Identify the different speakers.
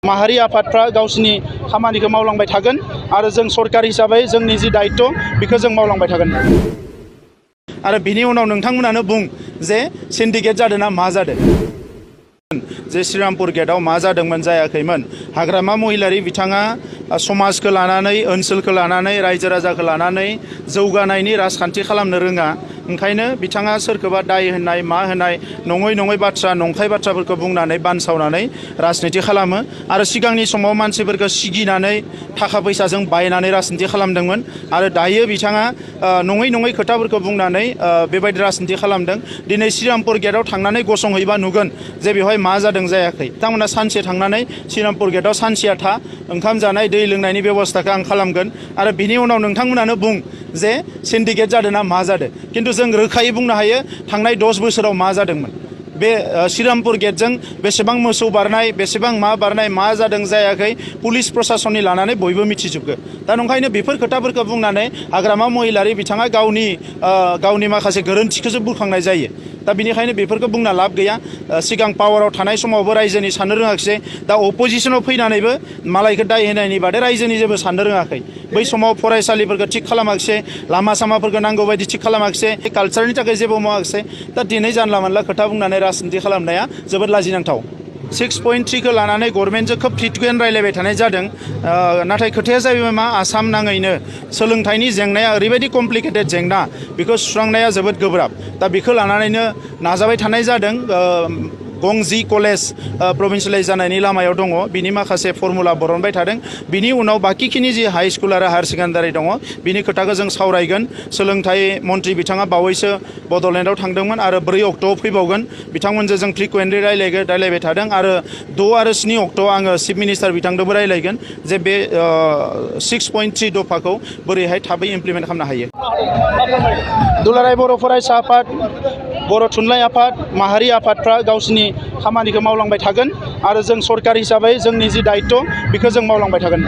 Speaker 1: माहारि आफादफ्रा गावसिनि खामानिखौ मावलांबाय थागोन आरो जों सरकार हिसाबै जोंनि जि दायित्व बेखौ जों मावलांबाय थागोन। आरो बिनि उनाव नोंथांमोनानो बुं जे सिन्डिकेट जादों ना मा जादों। जे श्रीरामपुर गेटआव मा जादोंमोन जायाखैमोन। हाग्रामा महिलारि बिथाङा समाजखौ लानानै ओनसोलखौ लानानै रायजो राजाखौ लानानै जौगानायनि राजखान्थि खालामनो रोङा। ओंखायनो बिथाङा सोरखौबा दाय होनाय मा होनाय नङै बाथ्रा नंखाय बाथ्राफोरखौ बुंनानै बानसावनानै राजनिति खालामो। आरो सिगांनि समाव मानसिफोरखौ सिगिनानै थाखा फैसाजों बायनानै राजनिति खालामदोंमोन आरो दायो बिथाङा नङै खोथाफोरखौ बुंनानै बेबायदि राजनिति खालामदों। दिनै श्रीरामपुर गेटआव थांनानै गसंहैबा नुगोन जे बेवहाय मा जादों जायाखै। बिथांमोना सानसे थांनानै श्रीरामपुर गेटआव सानसेया था ओंखाम जानाय दै लोंनायनि बेबस्थाखौ आं खालामगोन आरो बिनि उनाव नोंथांमोनानो बुं जे सिन्डिकेट जादों ना मा जादों। खिन्थु जों रोखायै बुंनो हायो थांनाय 10 बोसोराव मा जादोंमोन। बे श्रीरामपुर गेटजों बेसेबां मोसौ बारनाय बेसेबां मा बारनाय मा जादों जायाखै पुलिस प्रशासननि लानानै बयबो मिथिजोबगो। दा नंखायनो बेफोर खोथाफोरखौ बुंनानै हाग्रामा महिलारि बिथाङा गावनि माखासे गोरोन्थिखौसो बुरखांनाय जायो। दा बिनिखायनो बेफोरखौ बुंना लाब गैया। सिगां पावाराव थानाय समावबो रायजोनि साननो रोङाखिसै। दा अपोजिशनाव फैनानैबो मालायखौ दाय होनायनि बादै रायजोनि जेबो साननो रोङाखै। बै समाव फरायसालिफोरखौ थिग खालामाखिसै, लामा सामाफोरखौ नांगौ बायदि थिग खालामाखिसै, कालचारनि थाखाय जेबो मावाखिसै। दा दिनै जानला मानला खोथा बुंनानै राजनिति खालामनाया जोबोद लाजिनांथाव। 6.3खौ लानानै गभर्नमेन्टजों खोब फ्रिकुवेन्ट रायलायबाय थानाय जादों। नाथाय खोथाया जाहैबाय मा आसाम नाङैनो सोलोंथाइनि जेंनाया ओरैबायदि कमप्लिकेटेड जेंना बेखौ सुस्रांनाया जोबोद गोब्राब। दा बेखौ लानानैनो नाजाबाय थानाय जादों। गंजी कलेज प्रभिन्सियेलाइज जानायनि लामायाव दङ। बिनि माखासे फर्मुला बरनबाय थादों। बिनि उनाव बाकिखिनि जि हाई स्कुल आरो हायार सेकेन्डारि दङ बिनि खोथाखौ जों सावरायगोन। सोलोंथाइ मन्त्रि बिथाङा बावैसो बड'लेण्डआव थांदोंमोन आरो 4 अक्ट'आव फैबावगोन। बिथांमोनजों जों फ्रिकुवेन्टलि रायलायबाय थादों आरो 6 आरो 7 अक्ट'आव आङो चिफ मिनिस्टार बिथांजोंबो रायलायगोन जे बे 6.3 दफाखौ बोरैहाय थाबै इमप्लिमेन्ट खालामनो हायो। दुलाराय बर' फरायसा आफाद, बर' थुनलाइ आफाद, माहारि आफादफ्रा गावसिनि खामानिखौ मावलांबाय थागोन आरो जों सरकार हिसाबै जोंनि जि दायित्व बेखौ जों मावलांबाय थागोन।